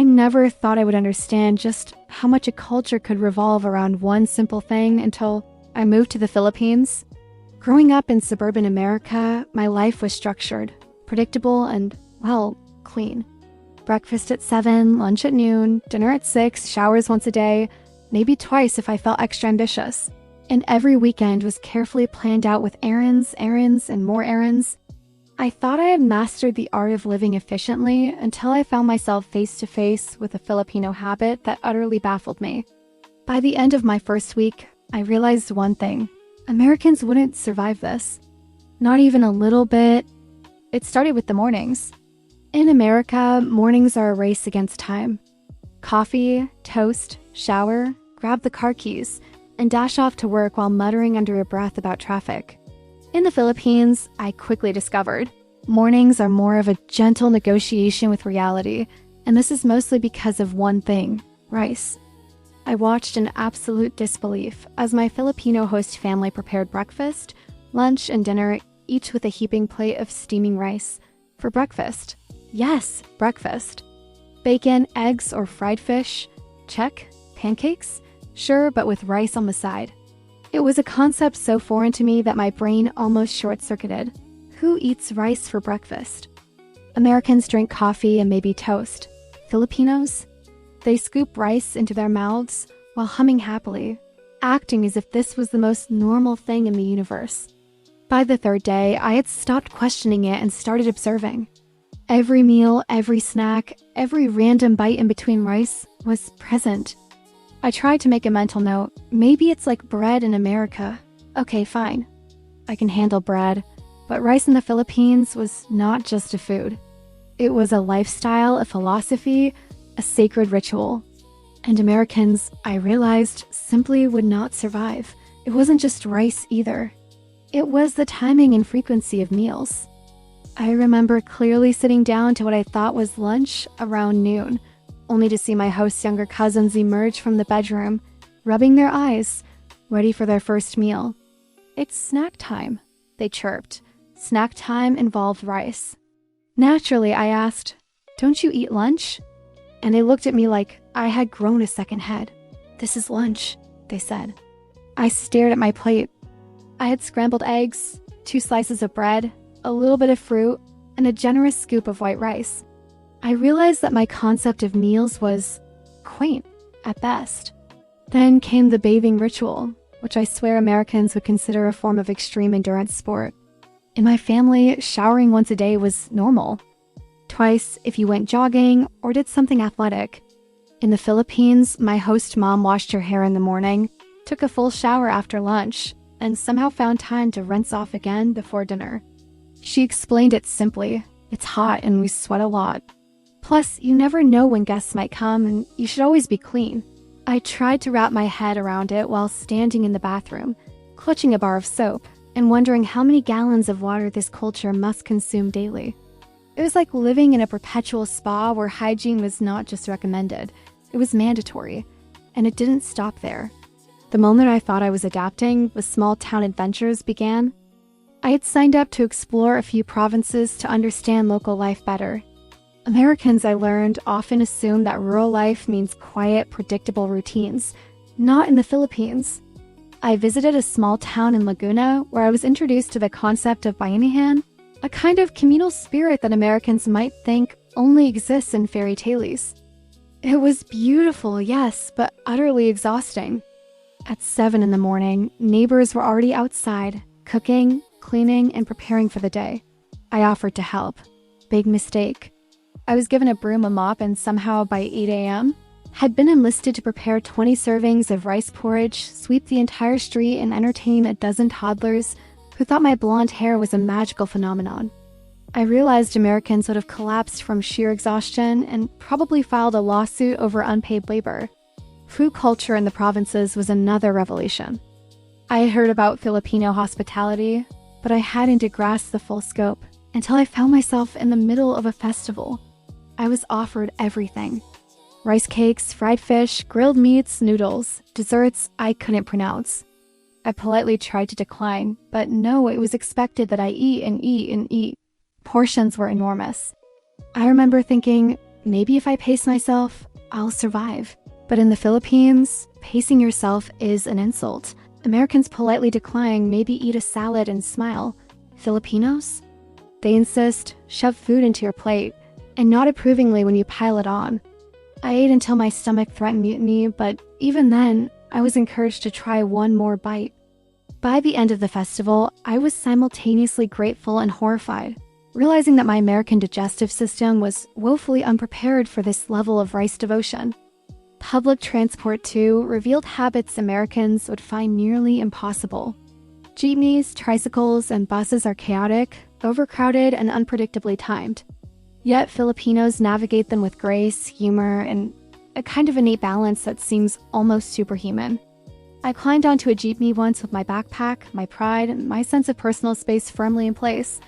I never thought I would understand just how much a culture could revolve around one simple thing until I moved to the Philippines. Growing up in suburban America, my life was structured, predictable, and, well, clean. Breakfast at 7, lunch at noon, dinner at 6, showers once a day, maybe twice if I felt extra ambitious. And every weekend was carefully planned out with errands, and more errands. I thought I had mastered the art of living efficiently until I found myself face to face with a Filipino habit that utterly baffled me. By the end of my first week, I realized one thing. Americans wouldn't survive this. Not even a little bit. It started with the mornings. In America, mornings are a race against time. Coffee, toast, shower, grab the car keys, and dash off to work while muttering under your breath about traffic. In the Philippines, I quickly discovered mornings are more of a gentle negotiation with reality, and this is mostly because of one thing: rice. I watched in absolute disbelief as my Filipino host family prepared breakfast, lunch, and dinner, each with a heaping plate of steaming rice. For breakfast. Yes, breakfast. Bacon, eggs, or fried fish? Check. Pancakes? Sure, but with rice on the side. It was a concept so foreign to me that my brain almost short-circuited. Who eats rice for breakfast? Americans drink coffee and maybe toast. Filipinos? They scoop rice into their mouths while humming happily, acting as if this was the most normal thing in the universe. By the third day, I had stopped questioning it and started observing. Every meal, every snack, every random bite in between rice was present. I tried to make a mental note. Maybe it's like bread in America. Okay, fine. I can handle bread. But rice in the Philippines was not just a food. It was a lifestyle, a philosophy, a sacred ritual. And Americans, I realized, simply would not survive. It wasn't just rice either. It was the timing and frequency of meals. I remember clearly sitting down to what I thought was lunch around noon, only to see my host's younger cousins emerge from the bedroom, rubbing their eyes, ready for their first meal. It's snack time, they chirped. Snack time involved rice. Naturally, I asked, "Don't you eat lunch?" And they looked at me like I had grown a second head. "This is lunch," they said. I stared at my plate. I had scrambled eggs, 2 slices of bread, a little bit of fruit, and a generous scoop of white rice. I realized that my concept of meals was quaint, at best. Then came the bathing ritual, which I swear Americans would consider a form of extreme endurance sport. In my family, showering once a day was normal. Twice if you went jogging or did something athletic. In the Philippines, my host mom washed her hair in the morning, took a full shower after lunch, and somehow found time to rinse off again before dinner. She explained it simply. It's hot and we sweat a lot. Plus, you never know when guests might come and you should always be clean. I tried to wrap my head around it while standing in the bathroom, clutching a bar of soap, and wondering how many gallons of water this culture must consume daily. It was like living in a perpetual spa where hygiene was not just recommended, it was mandatory. And it didn't stop there. The moment I thought I was adapting, the small town adventures began. I had signed up to explore a few provinces to understand local life better. Americans, I learned, often assume that rural life means quiet, predictable routines. Not in the Philippines. I visited a small town in Laguna where I was introduced to the concept of bayanihan, a kind of communal spirit that Americans might think only exists in fairy tales. It was beautiful, yes, but utterly exhausting. At 7 in the morning, neighbors were already outside, cooking, cleaning, and preparing for the day. I offered to help. Big mistake. I was given a broom, a mop, and somehow by 8 a.m., had been enlisted to prepare 20 servings of rice porridge, sweep the entire street, and entertain a dozen toddlers who thought my blonde hair was a magical phenomenon. I realized Americans would have collapsed from sheer exhaustion and probably filed a lawsuit over unpaid labor. Food culture in the provinces was another revelation. I had heard about Filipino hospitality, but I hadn't grasped the full scope until I found myself in the middle of a festival. I was offered everything. Rice cakes, fried fish, grilled meats, noodles, desserts I couldn't pronounce. I politely tried to decline, but no, it was expected that I eat and eat and eat. Portions were enormous. I remember thinking, maybe if I pace myself, I'll survive. But in the Philippines, pacing yourself is an insult. Americans politely decline, maybe eat a salad and smile. Filipinos? They insist, shove food into your plate, and nod approvingly when you pile it on. I ate until my stomach threatened mutiny, but even then, I was encouraged to try one more bite. By the end of the festival, I was simultaneously grateful and horrified, realizing that my American digestive system was woefully unprepared for this level of rice devotion. Public transport, too, revealed habits Americans would find nearly impossible. Jeepneys, tricycles, and buses are chaotic, overcrowded, and unpredictably timed. Yet Filipinos navigate them with grace, humor, and a kind of innate balance that seems almost superhuman. I climbed onto a jeepney once with my backpack, my pride, and my sense of personal space firmly in place.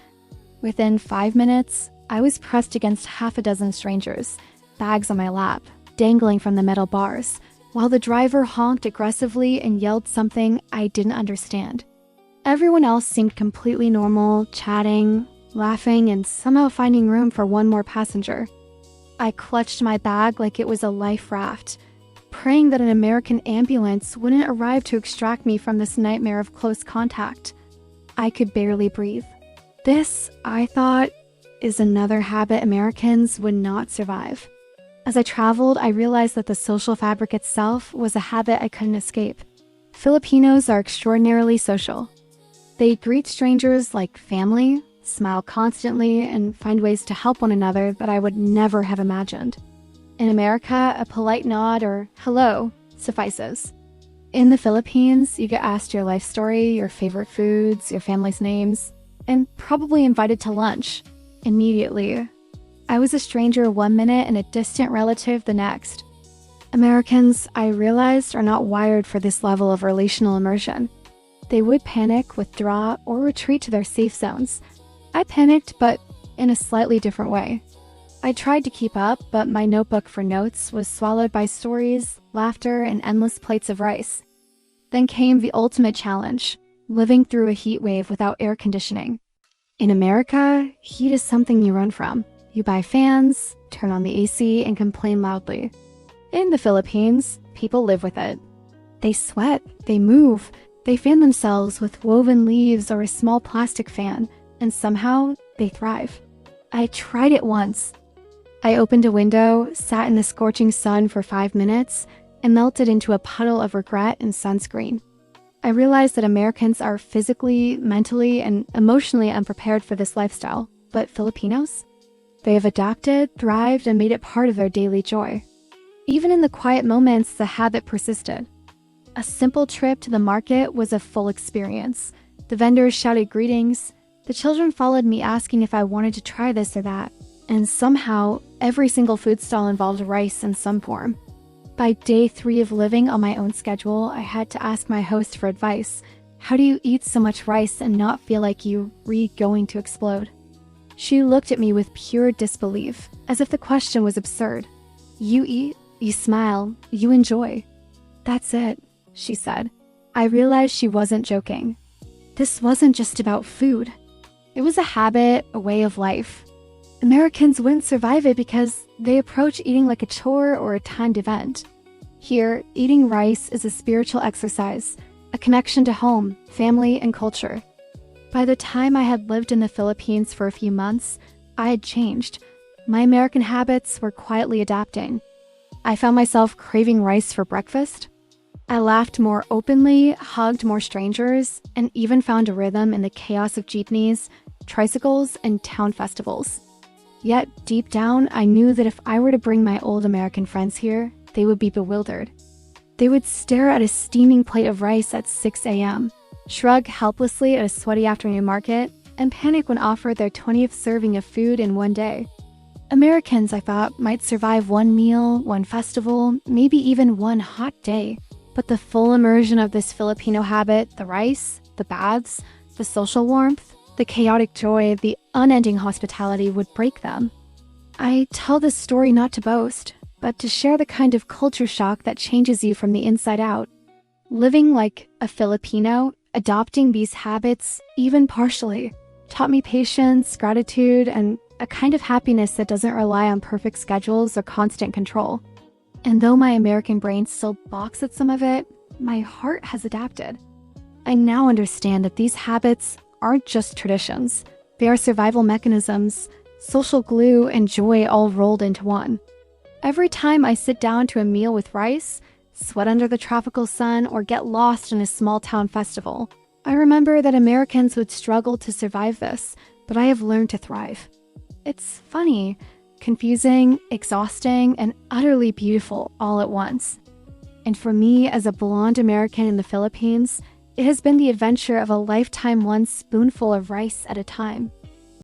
Within 5 minutes, I was pressed against half a dozen strangers, bags on my lap, dangling from the metal bars, while the driver honked aggressively and yelled something I didn't understand. Everyone else seemed completely normal, chatting, laughing, and somehow finding room for one more passenger. I clutched my bag like it was a life raft, praying that an American ambulance wouldn't arrive to extract me from this nightmare of close contact. I could barely breathe. This, I thought, is another habit Americans would not survive. As I traveled, I realized that the social fabric itself was a habit I couldn't escape. Filipinos are extraordinarily social. They greet strangers like family, smile constantly, and find ways to help one another that I would never have imagined. In America, a polite nod or hello suffices. In the Philippines, you get asked your life story, your favorite foods, your family's names, and probably invited to lunch immediately. I was a stranger 1 minute and a distant relative the next. Americans, I realized, are not wired for this level of relational immersion. They would panic, withdraw, or retreat to their safe zones. I panicked, but in a slightly different way. I tried to keep up, but my notebook for notes was swallowed by stories, laughter, and endless plates of rice. Then came the ultimate challenge, living through a heat wave without air conditioning. In America, heat is something you run from. You buy fans, turn on the AC, and complain loudly. In the Philippines, people live with it. They sweat, they move, they fan themselves with woven leaves or a small plastic fan, and somehow they thrive. I tried it once. I opened a window, sat in the scorching sun for 5 minutes, and melted into a puddle of regret and sunscreen. I realized that Americans are physically, mentally, and emotionally unprepared for this lifestyle, but Filipinos? They have adapted, thrived, and made it part of their daily joy. Even in the quiet moments, the habit persisted. A simple trip to the market was a full experience. The vendors shouted greetings. The children followed me asking if I wanted to try this or that. And somehow, every single food stall involved rice in some form. By day 3 of living on my own schedule, I had to ask my host for advice. How do you eat so much rice and not feel like you were going to explode? She looked at me with pure disbelief, as if the question was absurd. You eat, you smile, you enjoy. That's it, she said. I realized she wasn't joking. This wasn't just about food. It was a habit, a way of life. Americans wouldn't survive it because they approach eating like a chore or a timed event. Here, eating rice is a spiritual exercise, a connection to home, family, and culture. By the time I had lived in the Philippines for a few months, I had changed. My American habits were quietly adapting. I found myself craving rice for breakfast. I laughed more openly, hugged more strangers, and even found a rhythm in the chaos of jeepneys, tricycles, and town festivals. Yet, deep down, I knew that if I were to bring my old American friends here, they would be bewildered. They would stare at a steaming plate of rice at 6 a.m., shrug helplessly at a sweaty afternoon market, and panic when offered their 20th serving of food in one day. Americans, I thought, might survive one meal, one festival, maybe even one hot day. But the full immersion of this Filipino habit, the rice, the baths, the social warmth, the chaotic joy, the unending hospitality would break them. I tell this story not to boast, but to share the kind of culture shock that changes you from the inside out. Living like a Filipino, adopting these habits, even partially, taught me patience, gratitude, and a kind of happiness that doesn't rely on perfect schedules or constant control. And though my American brain still balks at some of it, my heart has adapted. I now understand that these habits aren't just traditions. They are survival mechanisms, social glue, and joy all rolled into one. Every time I sit down to a meal with rice, sweat under the tropical sun, or get lost in a small town festival, I remember that Americans would struggle to survive this, but I have learned to thrive. It's funny, confusing, exhausting, and utterly beautiful all at once. And for me, as a blonde American in the Philippines, it has been the adventure of a lifetime, one spoonful of rice at a time.